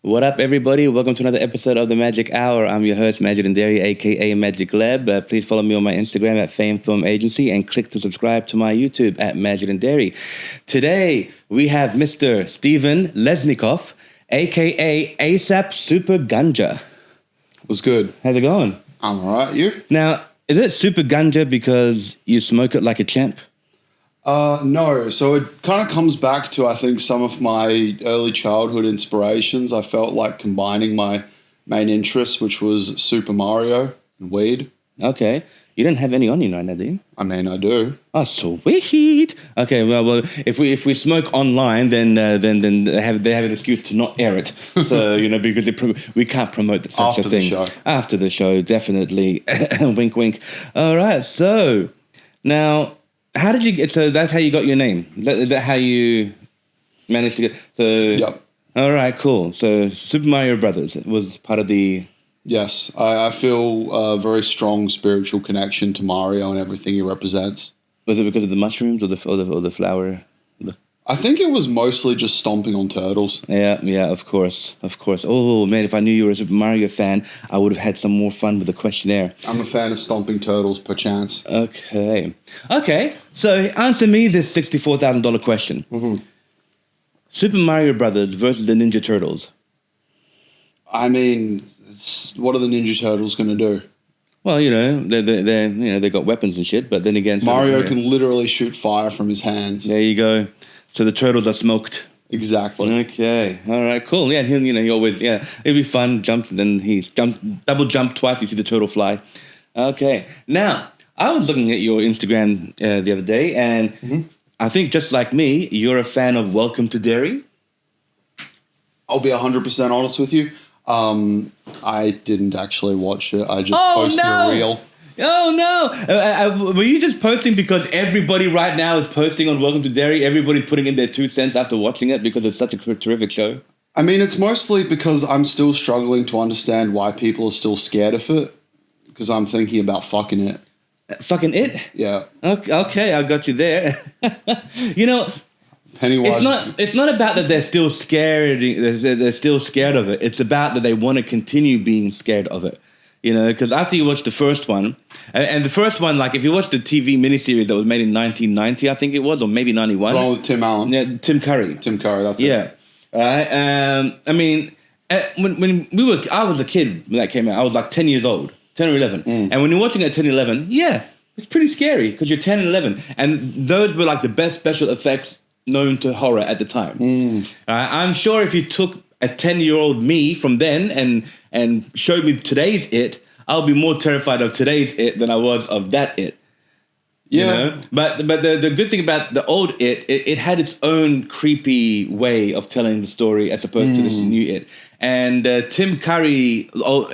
What up, everybody? Welcome to another episode of the Magic Hour. I'm your host, Magic and Dairy, aka MagicLeb. Please follow me on my Instagram at Fame Film Agency and click to subscribe to my YouTube at Magic and Dairy. Today, we have Mr. Stephen Lesnikov, aka ASAP Super Ganja. What's good? How's it going? I'm all right. You? Now, is it Super Ganja because you smoke it like a champ? No. So it kind of comes back to, I think, some of my early childhood inspirations. I felt like combining my main interests, which was Super Mario and weed. Okay. You don't have any on you right now, do you? I mean, I do. Oh, sweet. Okay, well, if we smoke online, then they have an excuse to not air it. So because we can't promote such After a thing the show. After the show, definitely. Wink, wink. All right. So now, how did you get? So that's how you got your name. Is that how you managed to get? So Yep. All right, cool. So Super Mario Brothers was part of the. Yes, I feel a very strong spiritual connection to Mario and everything he represents. Was it because of the mushrooms or the flower? I think it was mostly just stomping on turtles. Yeah, of course. Oh, man, if I knew you were a Super Mario fan, I would have had some more fun with the questionnaire. I'm a fan of stomping turtles, perchance. Okay. So answer me this $64,000 question. Mm-hmm. Super Mario Brothers versus the Ninja Turtles. I mean, what are the Ninja Turtles going to do? Well, they got weapons and shit, but then again... Mario can literally shoot fire from his hands. There you go. So the turtles are smoked. Exactly. Okay. All right. Cool. Yeah. He always. Yeah. It'd be fun. Jump. Then he double jump twice. You see the turtle fly. Okay. Now I was looking at your Instagram the other day, and I think just like me, you're a fan of Welcome to Dairy. I'll be 100% honest with you. I didn't actually watch it. I just posted a reel. Oh, no. Were you just posting because everybody right now is posting on Welcome to Dairy? Everybody's putting in their 2 cents after watching it because it's such a terrific show? I mean, it's mostly because I'm still struggling to understand why people are still scared of it. Because I'm thinking about fucking it. Fucking it? Yeah. Okay, I got you there. Pennywise. It's not about that they're still scared. They're still scared of it. It's about that they want to continue being scared of it. Because after you watch the first one, and the first one, like if you watch the TV miniseries that was made in 1990, I think it was, or maybe 91. The one with Tim Allen. Yeah, Tim Curry. That's it. Yeah. I mean, when I was a kid when that came out. I was like 10 years old, 10 or 11. And when you're watching it at 10 or 11, yeah, it's pretty scary because you're 10 and 11. And those were like the best special effects known to horror at the time. I'm sure if you took a 10-year-old me from then and showed me today's It, I'll be more terrified of today's It than I was of that It. Yeah. But the good thing about the old it had its own creepy way of telling the story as opposed to this new It. And Tim Curry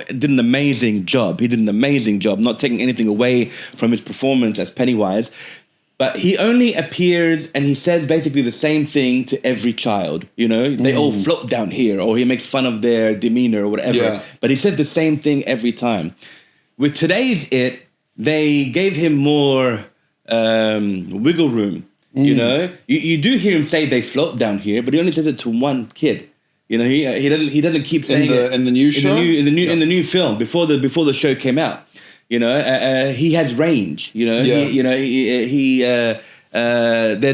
did an amazing job. He did an amazing job, not taking anything away from his performance as Pennywise. But he only appears and he says basically the same thing to every child. They all float down here, or he makes fun of their demeanor or whatever. Yeah. But he says the same thing every time. With today's It, they gave him more wiggle room. You do hear him say they float down here, but he only says it to one kid. He doesn't keep saying it in the new show in the new film before the show came out. He has range. There's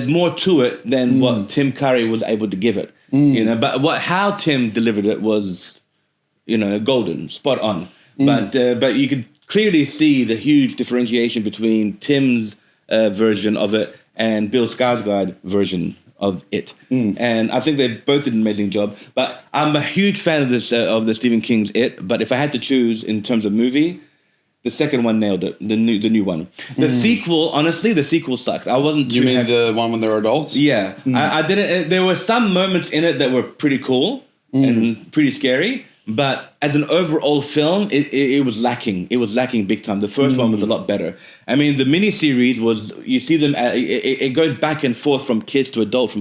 more to it than what Tim Curry was able to give it. But how Tim delivered it was, golden, spot on. But you could clearly see the huge differentiation between Tim's version of it and Bill Skarsgård's version of it. And I think they both did an amazing job. But I'm a huge fan of this of the Stephen King's It. But if I had to choose in terms of movie, the second one nailed it. The new one. The sequel, honestly, the sequel sucked. I wasn't too. You mean the one when they're adults? Yeah, I didn't. There were some moments in it that were pretty cool and pretty scary. But as an overall film, it was lacking. It was lacking big time. The first one was a lot better. I mean, the miniseries was, you see them, it goes back and forth from kids to adult,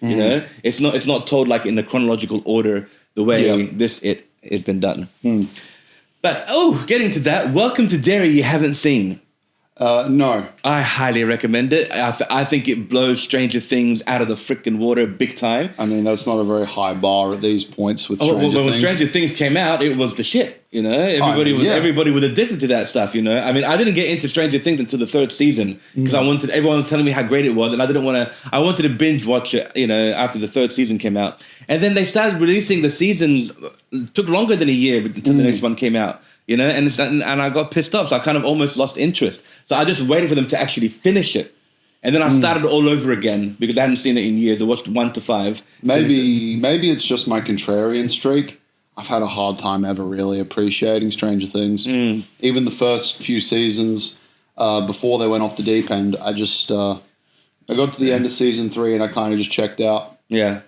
It's not told like in the chronological order the way this it's been done. But, getting to that, Welcome to Dairy you haven't seen. No. I highly recommend it. I think it blows Stranger Things out of the freaking water big time. I mean, that's not a very high bar at these points with Stranger Things. When Stranger Things came out, it was the shit. You know, everybody was addicted to that stuff. You know, I mean, I didn't get into Stranger Things until the third season because everyone was telling me how great it was, and I didn't want to. I wanted to binge watch it. You know, after the third season came out, and then they started releasing the seasons. It took longer than a year until the next one came out. You know, and I got pissed off, so I kind of almost lost interest. So I just waited for them to actually finish it. And then I started all over again because I hadn't seen it in years. I watched 1 to 5. Maybe it's just my contrarian streak. I've had a hard time ever really appreciating Stranger Things. Even the first few seasons before they went off the deep end, I got to the end of season 3 and I kind of just checked out. Yeah.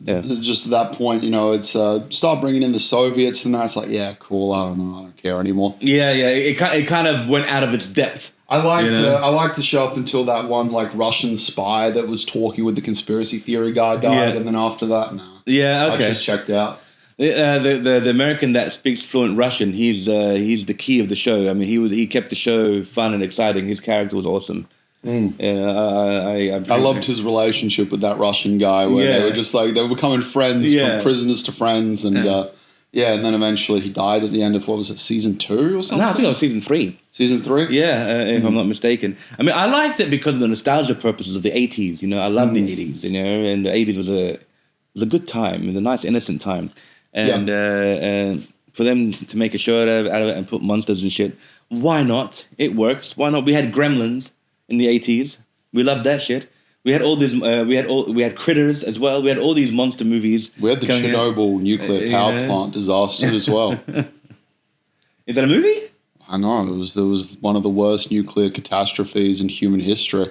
Just at that point, you know, it's start bringing in the Soviets and that's like, yeah, cool. I don't care anymore. Yeah. It kind of went out of its depth. I liked the show up until that one like Russian spy that was talking with the conspiracy theory guy died, and then after that, no. Yeah, okay. I just checked out. The American that speaks fluent Russian, he's the key of the show. I mean, he kept the show fun and exciting. His character was awesome. I loved his relationship with that Russian guy where they were just like they were becoming friends from prisoners to friends and and then eventually he died at the end of what was it, season 2 or something? No, I think it was season 3. Season 3? Yeah, if I'm not mistaken. I mean, I liked it because of the nostalgia purposes of the 80s. You know, I love the 80s. You know, and the 80s was a good time. It was a nice innocent time, and for them to make a show out of it and put monsters and shit, why not? It works. Why not? We had Gremlins in the 80s. We loved that shit. We had all these. We had Critters as well. We had all these monster movies. We had the Chernobyl nuclear power plant disaster as well. Is that a movie? I know. It was one of the worst nuclear catastrophes in human history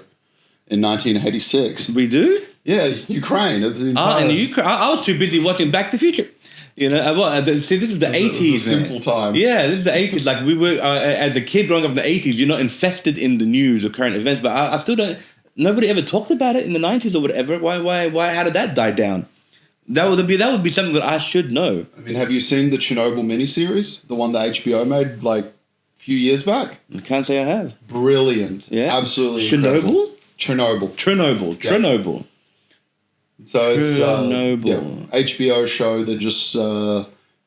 in 1986. We do? Yeah, Ukraine. In Ukraine. I was too busy watching Back to the Future. You know, see, this was the 80s. It was a simple time. Yeah, this is the 80s. Like, we were, as a kid growing up in the 80s, you're not infested in the news or current events, but I still don't, nobody ever talked about it in the 90s or whatever. Why, how did that die down? That would be something that I should know. I mean, have you seen the Chernobyl miniseries? The one that HBO made, like, a few years back? I can't say I have. Brilliant. Yeah. Absolutely incredible. Chernobyl. So it's HBO show that just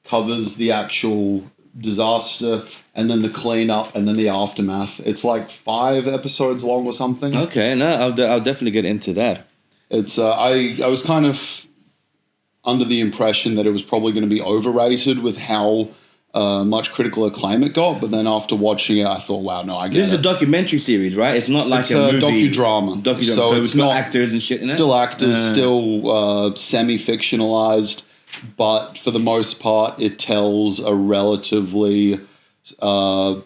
covers the actual disaster and then the cleanup and then the aftermath. It's like 5 episodes long or something. Okay, no, I'll definitely get into that. It's I was kind of under the impression that it was probably going to be overrated with how much critical acclaim it got, but then after watching it, I thought, wow, no, I get it. This is a documentary series, right? It's not like a movie. Docudrama. So it's not actors and shit in it? Still actors, still semi-fictionalized, but for the most part, it tells a relatively kind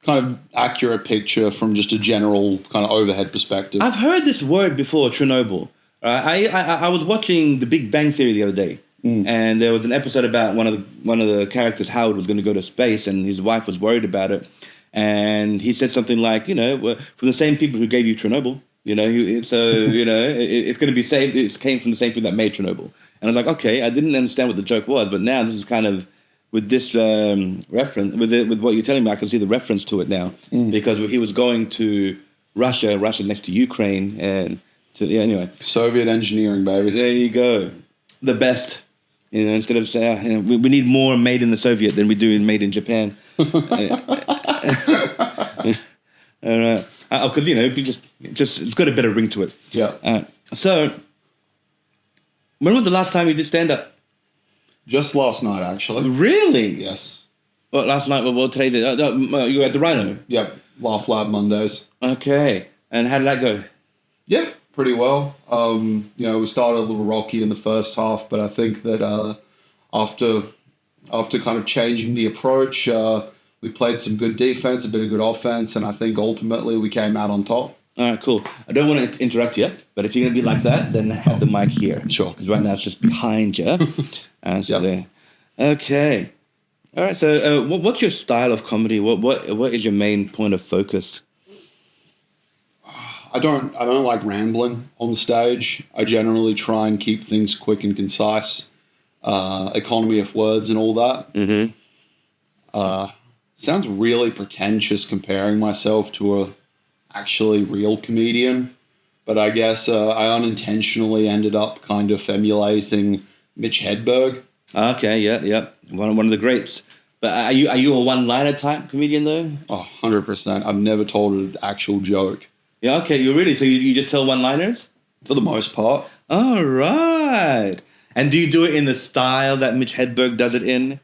of accurate picture from just a general kind of overhead perspective. I've heard this word before, Chernobyl. I was watching The Big Bang Theory the other day. And there was an episode about one of the characters, Howard, was going to go to space, and his wife was worried about it. And he said something like, you know, from the same people who gave you Chernobyl, you know, so you know, it's going to be saved. It came from the same people that made Chernobyl. And I was like, okay, I didn't understand what the joke was, but now this is kind of with this reference, with what you're telling me, I can see the reference to it now because he was going to Russia. Russia's next to Ukraine, and anyway, Soviet engineering, baby. There you go, the best. You know, instead of saying we need more made in the Soviet than we do made in Japan. All right, because you know, just it's got a better ring to it. Yeah. So, when was the last time you did stand up? Just last night, actually. Really? Yes. What last night? Well, today you were at the Rhino. Yep. Laugh Lab Mondays. Okay. And how did that go? Yeah. Pretty well. You know, we started a little rocky in the first half, but I think that after kind of changing the approach, we played some good defense, a bit of good offense, and I think ultimately we came out on top. All right, cool. I don't want to interrupt you, but if you're going to be like that, then have the mic here. Sure. Because right now it's just behind you. There. Okay. All right, so what's your style of comedy? What is your main point of focus? I don't like rambling on stage. I generally try and keep things quick and concise, economy of words and all that. Mm-hmm. sounds really pretentious comparing myself to a actually real comedian, but I guess I unintentionally ended up kind of emulating Mitch Hedberg. Okay, yeah. One of the greats. But are you a one-liner type comedian though? Oh, 100%. I've never told an actual joke. Yeah, okay, you really? So you just tell one-liners? For the most part. All right. And do you do it in the style that Mitch Hedberg does it in?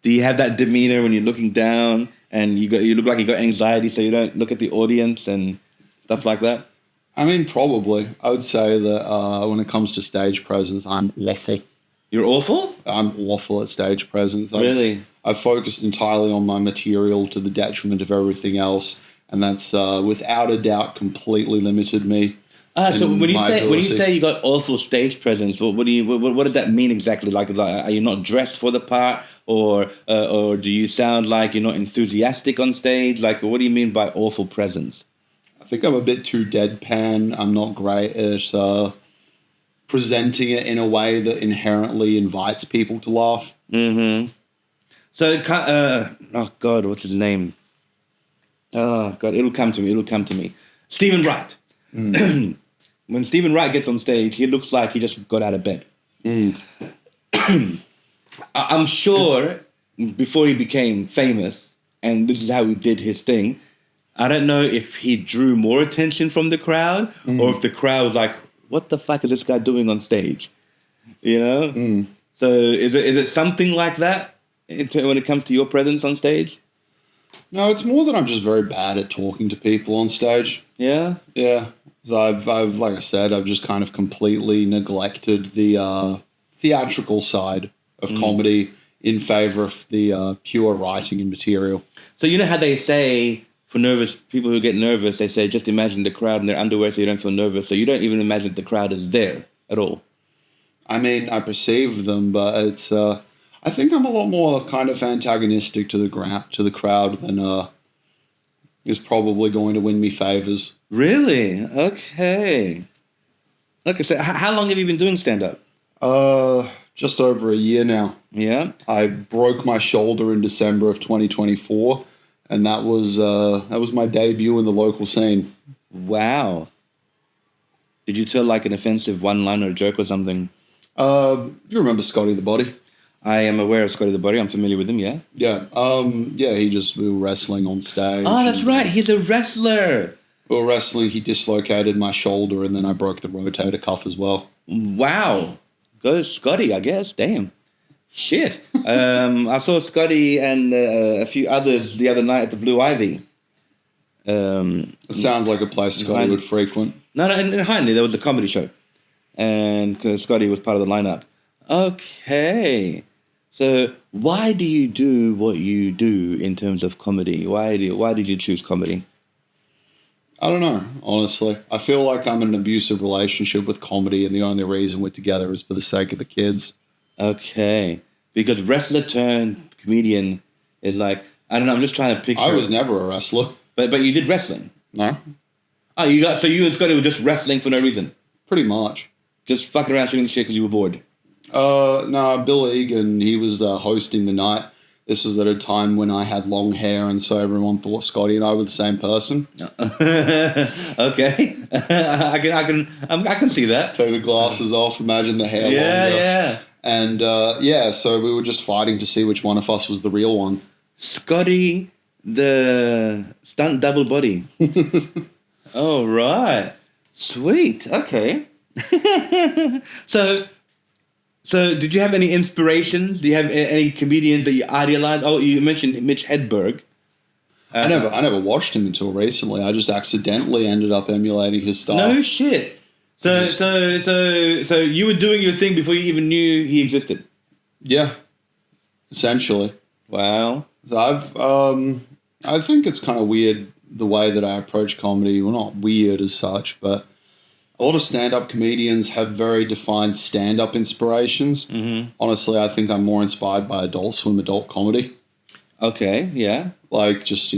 Do you have that demeanor when you're looking down and you look like you got anxiety so you don't look at the audience and stuff like that? I mean, probably. I would say that when it comes to stage presence, I'm awful. You're awful? I'm awful at stage presence. Really? I've focused entirely on my material to the detriment of everything else, and that's without a doubt completely limited me. So when you say you got awful stage presence, what does that mean exactly? Like, are you not dressed for the part, or do you sound like you're not enthusiastic on stage? Like, what do you mean by awful presence? I think I'm a bit too deadpan. I'm not great at presenting it in a way that inherently invites people to laugh. Mm-hmm. So, oh God, what's his name? Oh God, it'll come to me. Stephen Wright. Mm. When Stephen Wright gets on stage, he looks like he just got out of bed. Mm. I'm sure before he became famous, and this is how he did his thing, I don't know if he drew more attention from the crowd or if the crowd was like, what the fuck is this guy doing on stage? You know? Mm. So is it something like that when it comes to your presence on stage? No, it's more that I'm just very bad at talking to people on stage. Yeah? Yeah. So I've like I said, I've just kind of completely neglected the theatrical side of comedy in favor of the pure writing and material. So you know how they say for nervous people who get nervous, they say just imagine the crowd in their underwear so you don't feel nervous. So you don't even imagine the crowd is there at all. I mean, I perceive them, but it's I think I'm a lot more kind of antagonistic to the crowd than is probably going to win me favors. Really? Okay. So how long have you been doing stand-up? Just over a year now. Yeah. I broke my shoulder in December of 2024, and that was my debut in the local scene. Wow. Did you tell like an offensive one-liner joke or something? You remember Scotty the Body? I am aware of Scotty the Body. I'm familiar with him, yeah? Yeah. We were wrestling on stage. Oh, that's right. He's a wrestler. We were wrestling. He dislocated my shoulder, and then I broke the rotator cuff as well. Wow. Go Scotty, I guess. Damn. Shit. I saw Scotty and a few others the other night at the Blue Ivy. It sounds like a place Scotty would frequent. No, in Hindley, there was a comedy show. And Scotty was part of the lineup. Okay. So why do you do what you do in terms of comedy? Why did you choose comedy? I don't know, honestly. I feel like I'm in an abusive relationship with comedy, and the only reason we're together is for the sake of the kids. Okay. Because wrestler turned comedian is like, I don't know, I'm just trying to picture. I was never a wrestler. But you did wrestling? No. Oh, you and Scotty were just wrestling for no reason? Pretty much. Just fucking around shooting shit because you were bored? No, Bill Egan, he was hosting the night. This was at a time when I had long hair, and so everyone thought Scotty and I were the same person. Okay, I can see that. Take the glasses off, imagine the hair longer. Yeah. And so we were just fighting to see which one of us was the real one. Scotty, the stunt double body. Oh, right. Sweet. Okay. So did you have any inspirations? Do you have any comedians that you idealize? Oh, you mentioned Mitch Hedberg. I never watched him until recently. I just accidentally ended up emulating his style. No shit. So you were doing your thing before you even knew he existed. Yeah, essentially. Wow. So I think it's kind of weird the way that I approach comedy. Well, not weird as such, but a lot of stand-up comedians have very defined stand-up inspirations. Mm-hmm. Honestly, I think I'm more inspired by Adult Swim adult comedy. Okay, yeah. Like just,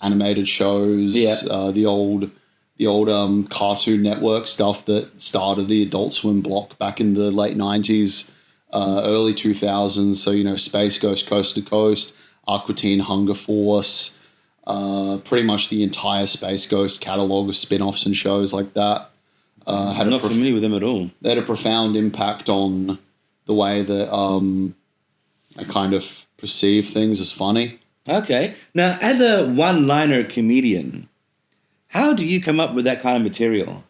animated shows, the old Cartoon Network stuff that started the Adult Swim block back in the late 90s, early 2000s. So, Space Ghost, Coast to Coast. Aqua Teen Hunger Force, pretty much the entire Space Ghost catalogue of spin-offs and shows like that. I'm not familiar with them at all. They had a profound impact on the way that I kind of perceive things as funny. Okay. Now, as a one-liner comedian, how do you come up with that kind of material?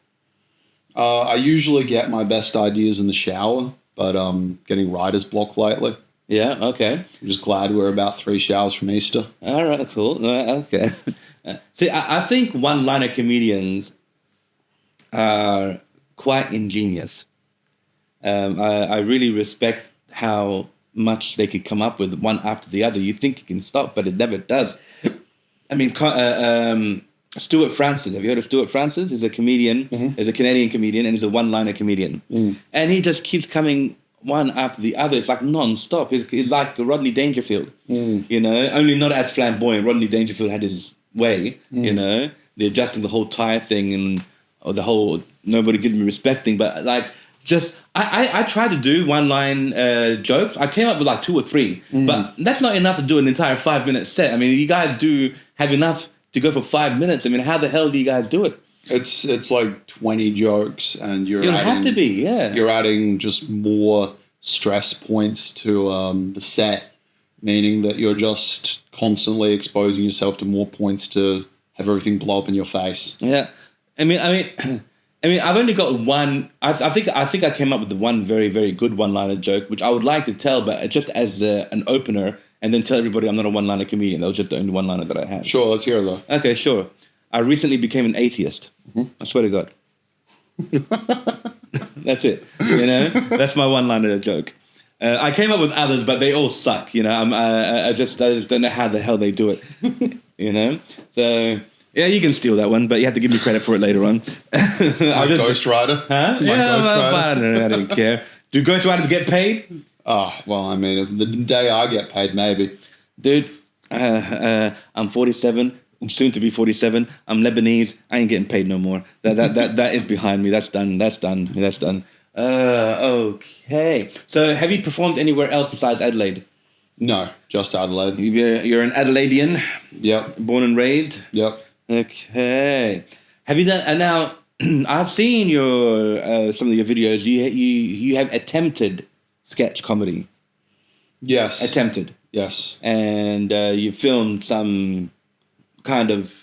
I usually get my best ideas in the shower, but getting writer's block lately. Yeah, okay. I'm just glad we're about 3 showers from Easter. All right, cool. Okay. See, I think one-liner comedians are quite ingenious. I really respect how much they could come up with one after the other. You think it can stop, but it never does. I mean, Stuart Francis. Have you heard of Stuart Francis? He's a comedian. He's a Canadian comedian, and he's a one-liner comedian. And he just keeps coming one after the other. It's like non-stop. He's like Rodney Dangerfield. You know, only not as flamboyant. Rodney Dangerfield had his way. You know, the adjusting the whole tie thing and the whole nobody gives me respect thing. But like, just I tried to do one-line jokes. I came up with like 2 or 3, but that's not enough to do an entire 5-minute set. I mean, you guys do have enough to go for 5 minutes. I mean, how the hell do you guys do it? It's like 20 jokes, and You'll have to be, yeah. You're adding just more stress points to the set, meaning that you're just constantly exposing yourself to more points to have everything blow up in your face. Yeah, I mean, I've only got one. I think I came up with the one very, very good one-liner joke, which I would like to tell, but just as an opener, and then tell everybody I'm not a one-liner comedian. That was just the only one-liner that I had. Sure, let's hear it though. Okay, sure. I recently became an atheist. I swear to God. That's it. You know, that's my one-liner joke. I came up with others, but they all suck. You know, I just don't know how the hell they do it. You know, so. Yeah, you can steal that one, but you have to give me credit for it later on. Ghost Rider? Huh? I don't care. Do Ghost Riders get paid? Oh, well, I mean, the day I get paid, maybe. Dude, I'm 47. I'm soon to be 47. I'm Lebanese. I ain't getting paid no more. That is behind me. That's done. Okay. So have you performed anywhere else besides Adelaide? No, just Adelaide. You're an Adelaidean? Yep. Born and raised? Yep. Okay. Have you done? And now I've seen your some of your videos. You have attempted sketch comedy. Yes. Attempted. Yes. And you filmed some kind of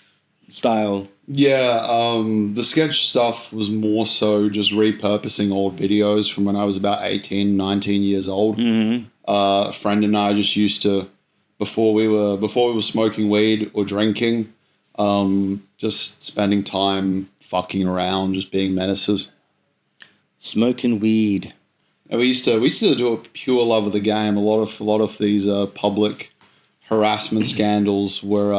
style. Yeah. The sketch stuff was more so just repurposing old videos from when I was about 18, 19 years old. A friend and I just used to, before we were smoking weed or drinking, just spending time fucking around, just being menaces. Smoking weed. And we used to do a pure love of the game. A lot of these public harassment scandals were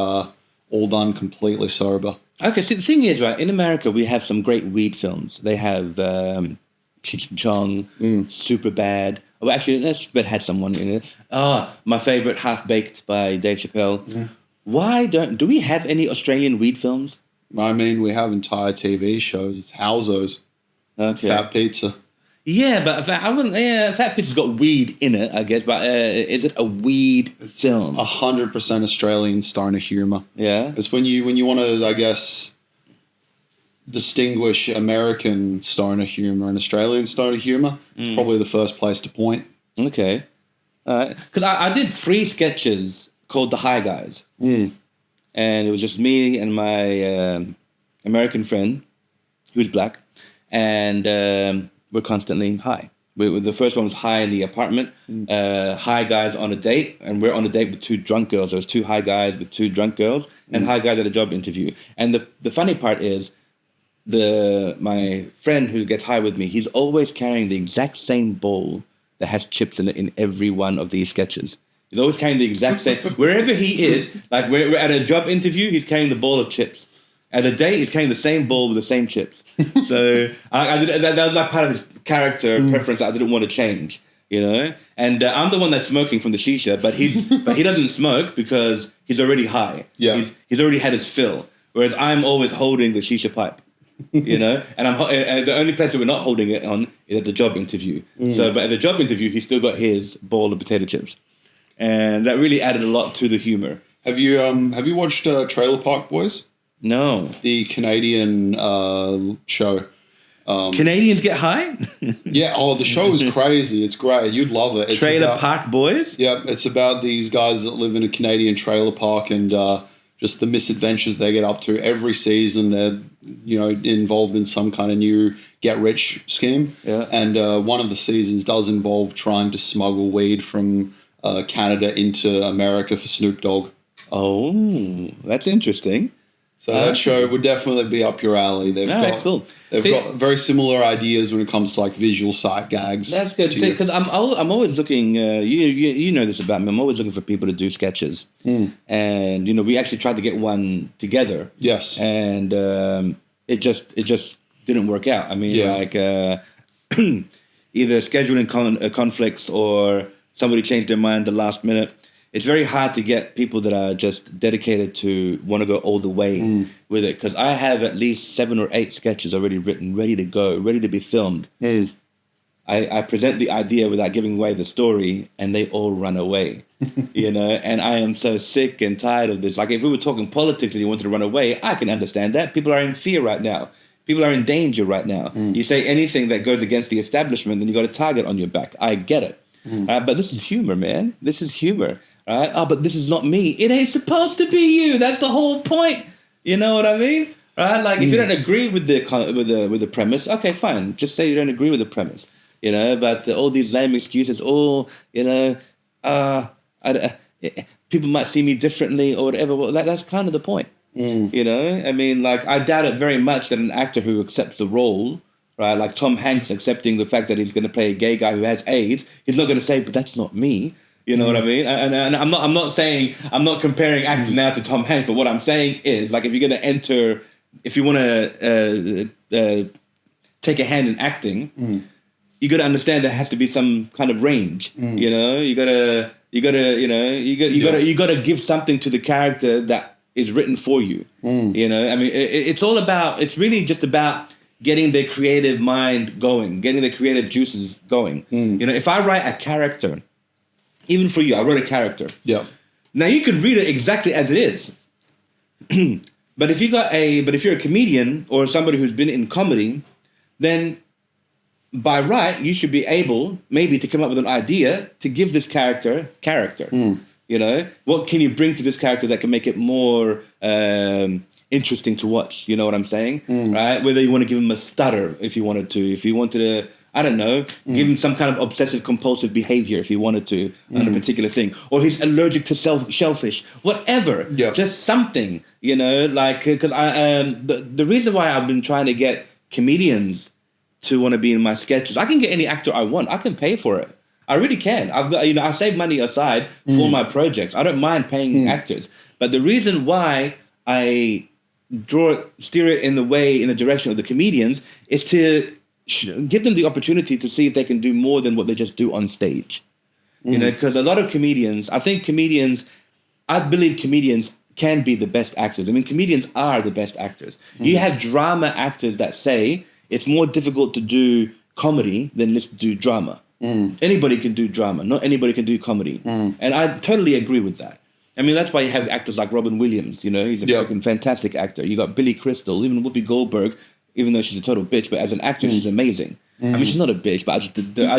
all done completely sober. Okay, see, the thing is, right, in America, we have some great weed films. They have Cheech and Chong, Super Bad. Oh, actually, that had someone in it. My favorite, Half Baked by Dave Chappelle. Yeah. Why do we have any Australian weed films? I mean, we have entire TV shows. It's Howzos. Okay. Fat Pizza. Yeah, but Fat Pizza's got weed in it, I guess. But is it a weed film? 100% Australian stoner humor. Yeah. It's when you want to, I guess, distinguish American stoner humor and Australian stoner humor. Probably the first place to point. Okay. Because I did 3 sketches called The High Guys. And it was just me and my American friend, who's black, and we're constantly high. The first one was high in the apartment, high guys on a date, and we're on a date with 2 drunk girls. There was 2 high guys with 2 drunk girls, and high guys at a job interview. And the funny part is, my friend who gets high with me, he's always carrying the exact same bowl that has chips in it in every one of these sketches. He's always carrying the exact same. Wherever he is, like we're at a job interview, he's carrying the bowl of chips. At a date, he's carrying the same bowl with the same chips. So that was like part of his character preference that I didn't want to change, you know. And I'm the one that's smoking from the shisha, but he doesn't smoke because he's already high. Yeah, he's already had his fill. Whereas I'm always holding the shisha pipe. You know, and the only place that we're not holding it on is at the job interview. But at the job interview, he's still got his bowl of potato chips. and that really added a lot to the humor. Have you watched Trailer Park Boys? No. The Canadian show. Canadians get high? Yeah, the show is crazy. It's great. You'd love it. It's Trailer Park Boys? Yeah, it's about these guys that live in a Canadian trailer park and just the misadventures they get up to. Every season they're, involved in some kind of new get-rich scheme. Yeah. And one of the seasons does involve trying to smuggle weed from Canada into America for Snoop Dogg. Oh, that's interesting. So that show would definitely be up your alley. They've got very similar ideas when it comes to like visual sight gags. That's good. Because I'm always looking. You know this about me. I'm always looking for people to do sketches, and we actually tried to get one together. Yes, and it just didn't work out. I mean, either scheduling conflicts or somebody changed their mind the last minute. It's very hard to get people that are just dedicated to want to go all the way with it. Because I have at least 7 or 8 sketches already written, ready to go, ready to be filmed. I present the idea without giving away the story, and they all run away. And I am so sick and tired of this. Like, if we were talking politics and you wanted to run away, I can understand that. People are in fear right now. People are in danger right now. You say anything that goes against the establishment, then you got a target on your back. I get it. But this is humor, man. This is humor. Right? Oh, but this is not me. It ain't supposed to be you. That's the whole point. You know what I mean? Right? Like, if you don't agree with the premise, okay, fine. Just say you don't agree with the premise. But all these lame excuses, people might see me differently or whatever. Well, that's kind of the point. I mean, like, I doubt it very much that an actor who accepts the role, right, like Tom Hanks accepting the fact that he's going to play a gay guy who has AIDS, he's not going to say, but that's not me. You know what I mean? And I'm not saying, I'm not comparing actors now to Tom Hanks, but what I'm saying is, like, if you're going to enter, if you want to take a hand in acting, you got to understand there has to be some kind of range. You got to give something to the character that is written for you. I mean, it's really just about getting the creative mind going, getting the creative juices going. If I write a character, even for you, I wrote a character. Yeah. Now you could read it exactly as it is. But if you're a comedian or somebody who's been in comedy, then by right you should be able maybe to come up with an idea to give this character. What can you bring to this character that can make it more interesting to watch? You know what I'm saying? Right? Whether you want to give him a stutter, if you wanted to. I don't know, give him some kind of obsessive compulsive behavior if he wanted to on a particular thing. Or he's allergic to shellfish, whatever. Yeah. Just something, like, because the reason why I've been trying to get comedians to want to be in my sketches, I can get any actor I want. I can pay for it. I really can. I've got, I save money aside for my projects. I don't mind paying actors. But the reason why I steer it in the direction of the comedians is to give them the opportunity to see if they can do more than what they just do on stage. Because a lot of comedians, I believe comedians can be the best actors. I mean, comedians are the best actors. You have drama actors that say it's more difficult to do comedy than just do drama. Anybody can do drama. Not anybody can do comedy. And I totally agree with that. I mean, that's why you have actors like Robin Williams. He's a fucking fantastic actor. You got Billy Crystal, even Whoopi Goldberg, even though she's a total bitch, but as an actress, she's amazing. I mean, she's not a bitch, but I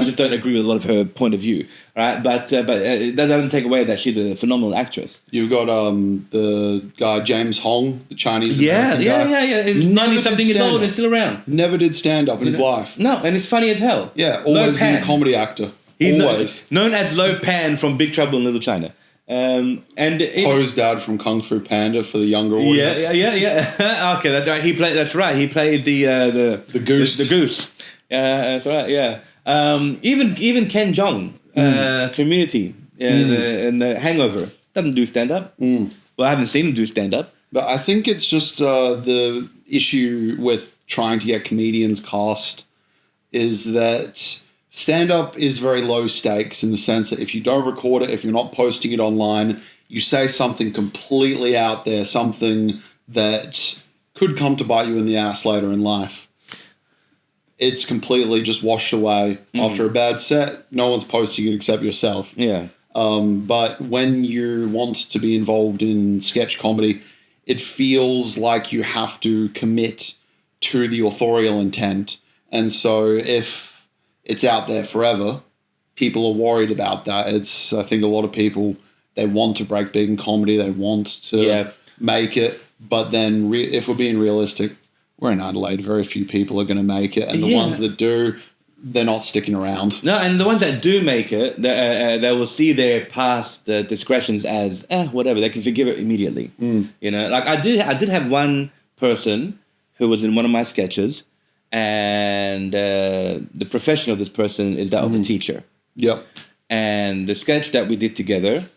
just don't agree with a lot of her point of view, right? But that doesn't take away that she's a phenomenal actress. You've got the guy James Hong, the Chinese guy. He's 90-something years old and still around. Never did stand-up in his life. No, and it's funny as hell. Yeah, always been a comedy actor. Always. Known as Lo Pan from Big Trouble in Little China. Po's dad from Kung Fu Panda for the younger audience. Yeah. Okay, that's right. He played the goose. The goose. That's right. Yeah. Even Ken Jeong, Community, and the Hangover doesn't do stand up. Well, I haven't seen him do stand up. But I think it's just the issue with trying to get comedians cast is that stand-up is very low stakes in the sense that if you don't record it, if you're not posting it online, you say something completely out there, something that could come to bite you in the ass later in life. It's completely just washed away. After a bad set, no one's posting it except yourself. Yeah. But when you want to be involved in sketch comedy, it feels like you have to commit to the authorial intent. And so if it's out there forever, people are worried about that. I think a lot of people, they want to break big in comedy. They want to make it. But then if we're being realistic, we're in Adelaide. Very few people are going to make it. And the ones that do, they're not sticking around. No, and the ones that do make it, they will see their past discretions as whatever. They can forgive it immediately. You know, like I did have one person who was in one of my sketches, and the profession of this person is that of a teacher. Yep. And the sketch that we did together,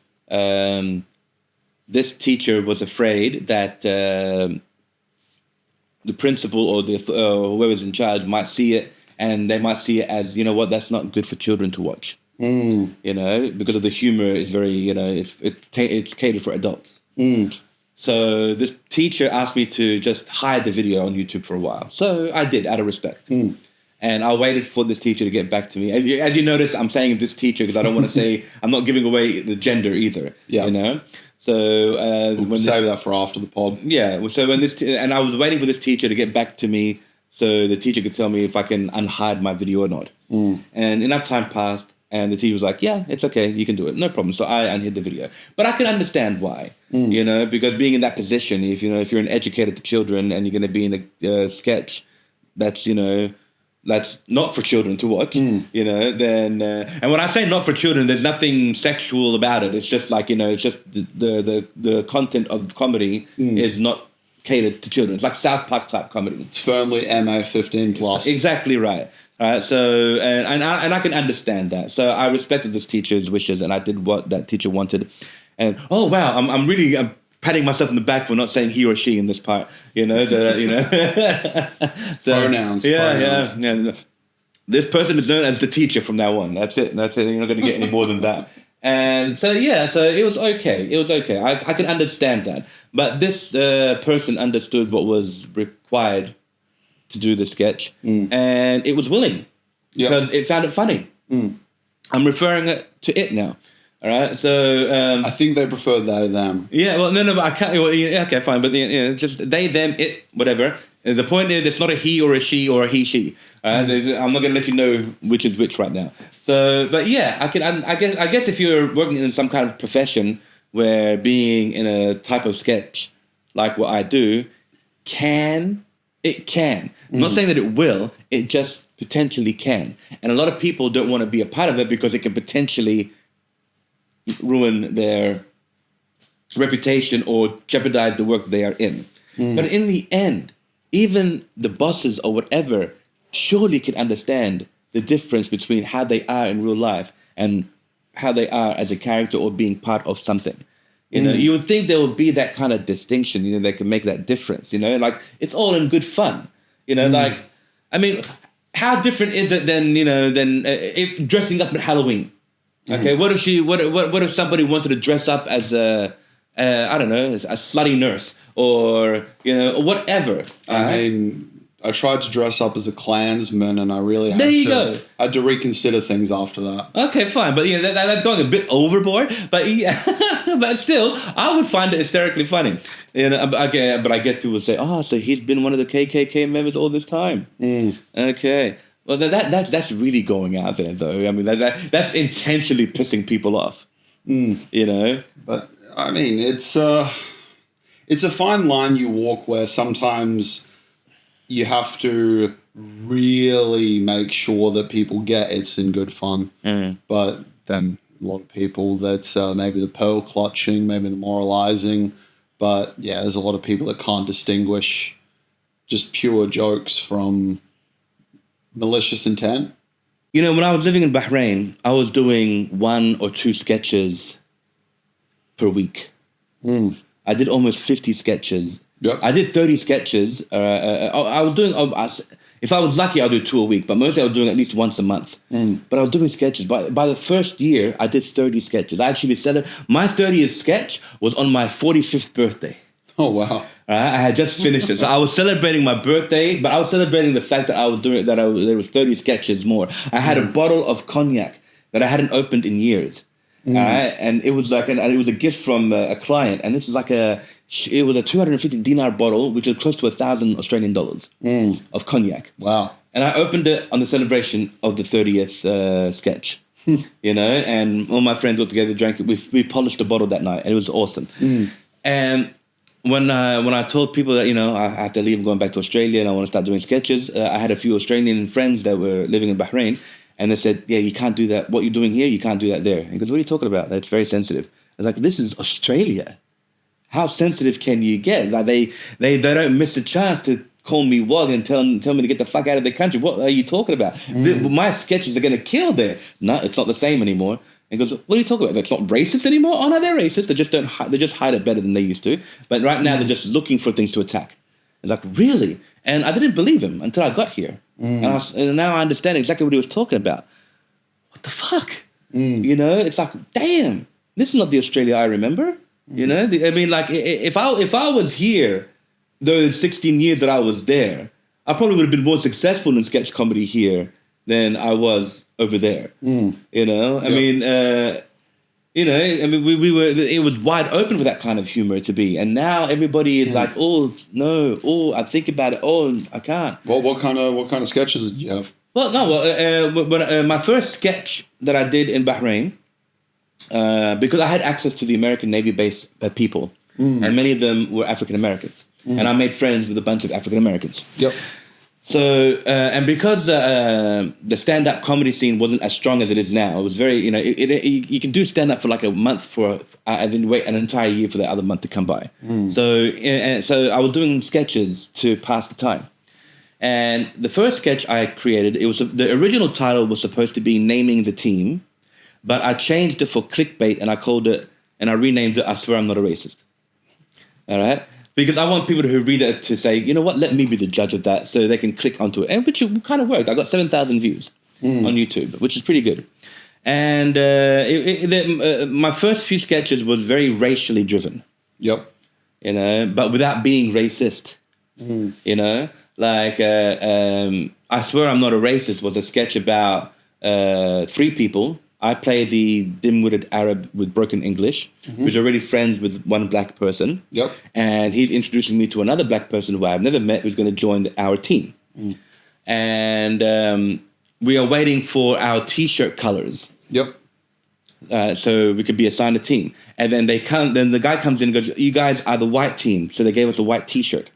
this teacher was afraid that the principal or whoever's in charge might see it, and they might see it as, you know what, that's not good for children to watch. You know, because of the humor is very, you know, it's catered for adults. So this teacher asked me to just hide the video on YouTube for a while. So I did, out of respect. And I waited for this teacher to get back to me. As you notice, I'm saying this teacher because I don't want to say, I'm not giving away the gender either. Yeah. You know? So we'll save that for after the pod. Yeah. So when and I was waiting for this teacher to get back to me so the teacher could tell me if I can unhide my video or not. And enough time passed, and the teacher was like, yeah, it's okay, you can do it, no problem. So I unhid the video. But I can understand why, you know, because being in that position, if you're an educator to children and you're going to be in a sketch that's, you know, that's not for children to watch, you know, then... and when I say not for children, there's nothing sexual about it. It's just like, you know, it's just the content of the comedy is not catered to children. It's like South Park type comedy. It's firmly MA 15 plus. Exactly right. So, and I can understand that. So I respected this teacher's wishes, and I did what that teacher wanted. And, oh, wow, I'm really... I'm patting myself in the back for not saying he or she in this part, you know. So, pronouns. Yeah. This person is known as the teacher from now on. That's it. You're not going to get any more than that. And so so it was okay. I can understand that. But this person understood what was required to do the sketch, and it was willing because it found it funny. I'm referring to it now. All right, so... I think they prefer they, them. Yeah, well, no, but I can't... Well, yeah, okay, fine, but just they, them, it, whatever. The point is, it's not a he or a she or a he, she. I'm not going to let you know which is which right now. So, but yeah, I guess if you're working in some kind of profession where being in a type of sketch like what I do can. I'm not saying that it will, it just potentially can. And a lot of people don't want to be a part of it because it can potentially ruin their reputation or jeopardize the work they are in. But in the end, even the bosses or whatever surely can understand the difference between how they are in real life and how they are as a character or being part of something. You know, you would think there would be that kind of distinction, you know, that can make that difference, you know, like it's all in good fun, you know, like, I mean, how different is it than dressing up at Halloween? Okay, what if somebody wanted to dress up as a slutty nurse or, you know, or whatever? I mean, I tried to dress up as a Klansman, and I really had I had to reconsider things after that. Okay, fine, but yeah, that's going a bit overboard. But yeah, but still, I would find it hysterically funny. You know, okay, but I guess people would say, "Oh, so he's been one of the KKK members all this time." Okay. Well, that's really going out there, though. I mean, that's intentionally pissing people off. You know. But I mean, it's a fine line you walk where sometimes you have to really make sure that people get it's in good fun. But then a lot of people that's maybe the pearl clutching, maybe the moralizing. But yeah, there's a lot of people that can't distinguish just pure jokes from malicious intent. You know, when I was living in Bahrain, I was doing 1 or 2 sketches per week. I did almost 50 sketches. Yep. I did 30 sketches. I was doing, if I was lucky, I'll do 2 a week, but mostly I was doing at least once a month. But I was doing sketches. By the first year, I did 30 sketches. I actually my 30th sketch was on my 45th birthday. Oh, wow. I had just finished it. So I was celebrating my birthday, but I was celebrating the fact that there was 30 sketches more. I had a bottle of cognac that I hadn't opened in years. And it was and it was a gift from a client, and this is it was a 250 dinar bottle, which is close to 1,000 Australian dollars of cognac. Wow. And I opened it on the celebration of the 30th sketch, and all my friends got together, drank it. We polished the bottle that night, and it was awesome. And when I told people that, I have to leave, I'm going back to Australia, and I want to start doing sketches, I had a few Australian friends that were living in Bahrain, and they said, yeah, you can't do that. What you're doing here, you can't do that there. And he goes, what are you talking about? That's very sensitive. I was like, this is Australia. How sensitive can you get? Like they don't miss a chance to call me wog and tell me to get the fuck out of the country. What are you talking about? My sketches are going to kill there. No, it's not the same anymore. And he goes, what are you talking about? That's not racist anymore? Oh no, they're racist. They just hide it better than they used to. But right now they're just looking for things to attack. And like, really? And I didn't believe him until I got here. And now I understand exactly what he was talking about. What the fuck? It's like, damn, this is not the Australia I remember. If I was here those 16 years that I was there, I probably would have been more successful in sketch comedy here than I was over there. It was wide open for that kind of humor to be, and now everybody is like, oh no, oh I think about it, oh I can't. Well, what kind of sketches did you have? Well, no, when my first sketch that I did in Bahrain, because I had access to the American Navy-based people, and many of them were African Americans, and I made friends with a bunch of African Americans. Yep. So, and because the stand-up comedy scene wasn't as strong as it is now, it was very, you can do stand-up for like a month and then wait an entire year for the other month to come by. So I was doing sketches to pass the time. And the first sketch I created, the original title was supposed to be Naming the Team, but I changed it for clickbait and I renamed it I Swear I'm Not a Racist. All right? Because I want people who read it to say, you know what, let me be the judge of that, so they can click onto it. And which kind of worked. I got 7,000 views on YouTube, which is pretty good. And my first few sketches was very racially driven. Yep. But without being racist. I Swear I'm Not a Racist was a sketch about 3 people. I play the dim-witted Arab with broken English, who's already friends with one black person. Yep. And he's introducing me to another black person who I've never met who's going to join our team. And we are waiting for our T-shirt colors. Yep. So we could be assigned a team. And then then the guy comes in and goes, you guys are the white team. So they gave us a white T-shirt.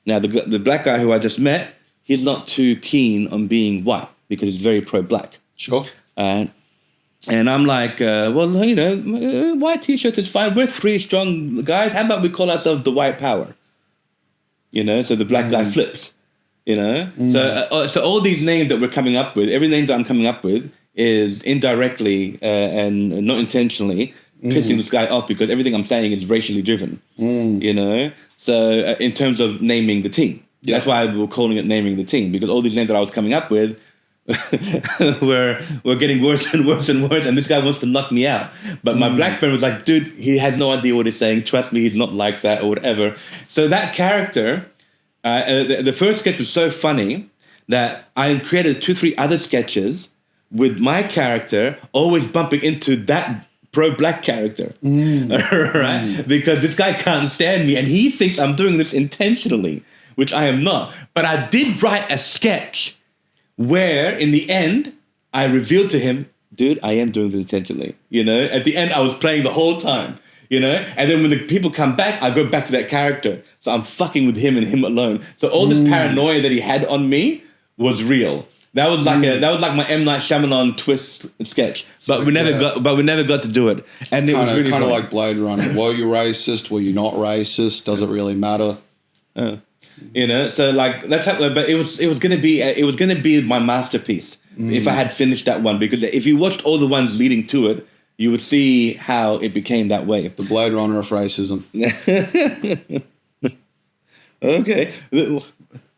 Now, the black guy who I just met, he's not too keen on being white because he's very pro-black. Sure. And I'm like, white T-shirt is fine. We're 3 strong guys. How about we call ourselves the white power? So the black guy flips, So all these names that we're coming up with, every name that I'm coming up with is indirectly and not intentionally pissing this guy off because everything I'm saying is racially driven, So in terms of naming the team, that's why we were calling it Naming the Team, because all these names that I was coming up with we're getting worse and worse and worse, and this guy wants to knock me out. But my black friend was like, dude, he has no idea what he's saying. Trust me, he's not like that or whatever. So that character, the first sketch was so funny that I created 2-3 other sketches with my character always bumping into that pro-black character, right? Because this guy can't stand me, and he thinks I'm doing this intentionally, which I am not. But I did write a sketch where, in the end, I revealed to him, dude, I am doing this intentionally. At the end, I was playing the whole time. And then when the people come back, I go back to that character. So I'm fucking with him and him alone. So all this paranoia that he had on me was real. That was like my M. Night Shyamalan twist sketch, but we never got to do it. And it was really kind of like Blade Runner. Were you racist? Were you not racist? Does it really matter? So like that's how. But it was gonna be my masterpiece if I had finished that one, because if you watched all the ones leading to it, you would see how it became that way. The Blade Runner of racism. Okay,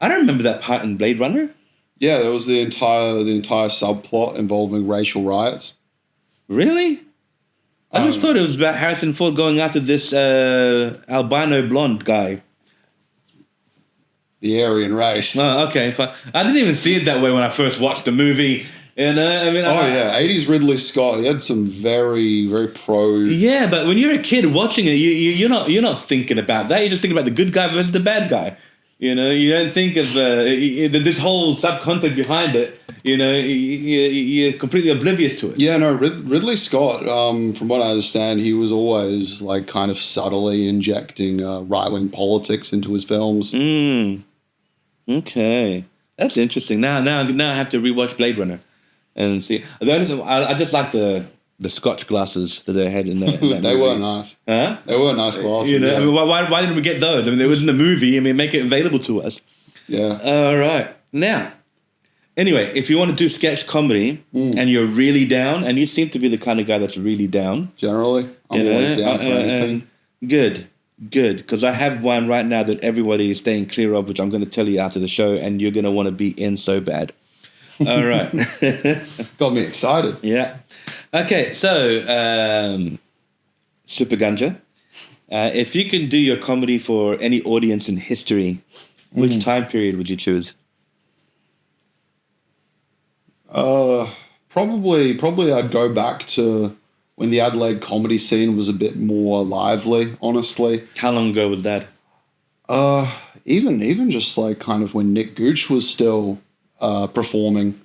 I don't remember that part in Blade Runner. Yeah, there was the entire subplot involving racial riots. Really? I just thought it was about Harrison Ford going after this albino blonde guy. The Aryan race. Oh, okay, fine. I didn't even see it that way when I first watched the movie. You know, I mean, Oh yeah, 80s Ridley Scott. He had some very, very pro. Yeah, but when you're a kid watching it, you're not thinking about that. You're just thinking about the good guy versus the bad guy. You know, you don't think of this whole subcontext behind it. You know, you're completely oblivious to it. Yeah, no, Ridley Scott, from what I understand, he was always like kind of subtly injecting right-wing politics into his films. Okay, that's interesting. Now I have to rewatch Blade Runner and see. The only thing, I just like the Scotch glasses that they had in that They movie. were nice. Huh? They were nice glasses. You know, yeah. I mean, why didn't we get those? I mean, it was in the movie. I mean, make it available to us. Yeah. All right. Now, anyway, if you want to do sketch comedy and you're really down, and you seem to be the kind of guy that's really down. Generally, I'm always down for anything. Good. Because I have one right now that everybody is staying clear of, which I'm going to tell you after the show, and you're going to want to be in so bad. All right. Got me excited. Yeah. Okay, so Super Ganja, if you can do your comedy for any audience in history, which time period would you choose? Probably I'd go back to when the Adelaide comedy scene was a bit more lively, honestly. How long ago was that? Even just like kind of when Nick Gooch was still performing.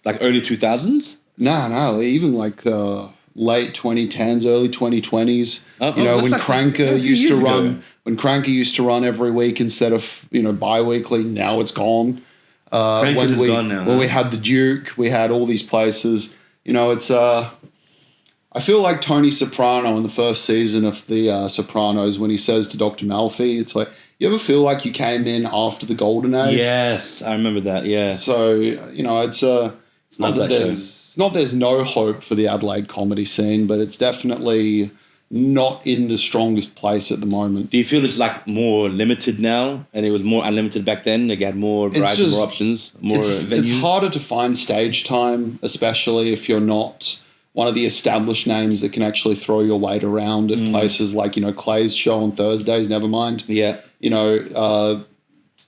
Like early 2000s? No, even like late 2010s, early 2020s. When Cranker used to run, when Cranker used to run every week instead of bi-weekly. Now it's gone. Cranker's is gone now. When we had the Duke, we had all these places. It's I feel like Tony Soprano in the first season of the Sopranos when he says to Dr. Malfi, it's like, you ever feel like you came in after the golden age? Yes, I remember that. Yeah. So it's not that there's no hope for the Adelaide comedy scene, but it's definitely not in the strongest place at the moment. Do you feel it's like more limited now, and it was more unlimited back then? They had more variety, more options, more venues? It's harder to find stage time, especially if you're not one of the established names that can actually throw your weight around at places like Clay's show on Thursdays. Never mind. Yeah.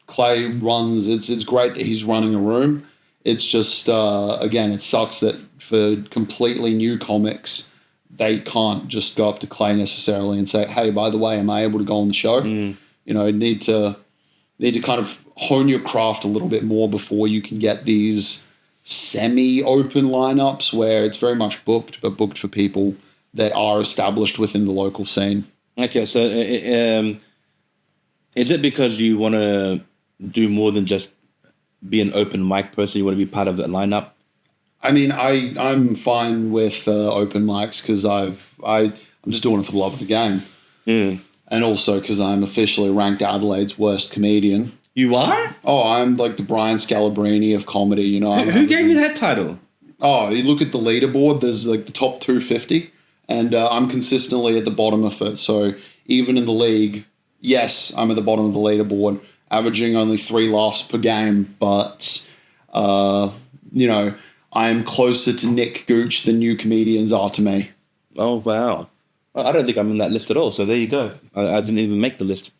Clay runs. It's great that he's running a room. It's just again, it sucks that for completely new comics, they can't just go up to Clay necessarily and say, "Hey, by the way, am I able to go on the show?" Need to kind of hone your craft a little bit more before you can get these semi-open lineups where it's very much booked, but booked for people that are established within the local scene. Okay, so is it because you want to do more than just be an open mic person? You want to be part of the lineup? I mean, I'm fine with open mics because I'm just doing it for the love of the game, and also because I'm officially ranked Adelaide's worst comedian. You are? Oh, I'm like the Brian Scalabrine of comedy. Who gave you that title? Oh, you look at the leaderboard. There's like the top 250, and I'm consistently at the bottom of it. So even in the league, yes, I'm at the bottom of the leaderboard, averaging only 3 laughs per game, but I am closer to Nick Gooch than new comedians are to me. Oh, wow. I don't think I'm in that list at all, so there you go. I didn't even make the list.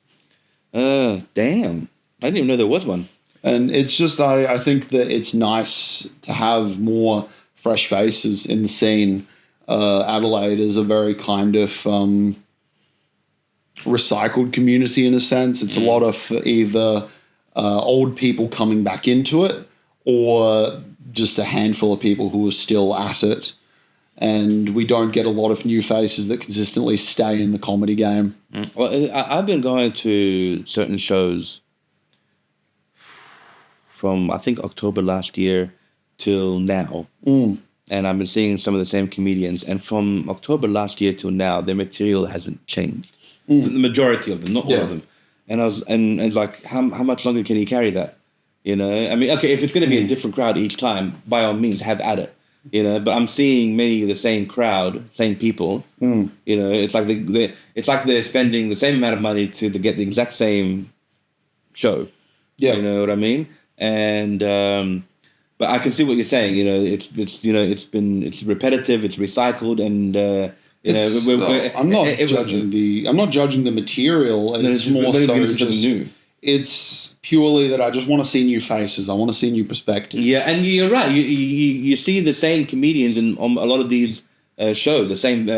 Damn. I didn't even know there was one. And it's just, I think that it's nice to have more fresh faces in the scene. Adelaide is a very kind of recycled community in a sense. It's a lot of either old people coming back into it or just a handful of people who are still at it. And we don't get a lot of new faces that consistently stay in the comedy game. Well, I've been going to certain shows from, I think, October last year till now. And I've been seeing some of the same comedians. And from October last year till now, their material hasn't changed. The majority of them, not all of them. And I was, and like, how much longer can you carry that? I mean, okay, if it's going to be a different crowd each time, by all means, have at it. But I'm seeing many of the same crowd, same people. It's like it's like they're spending the same amount of money to get the exact same show. Yeah, you know what I mean. And but I can see what you're saying. It's repetitive, it's recycled, and I'm not judging the material. It's more so just new. it's purely that I just want to see new faces. I want to see new perspectives. Yeah, and you're right. You see the same comedians in a lot of these shows. The same,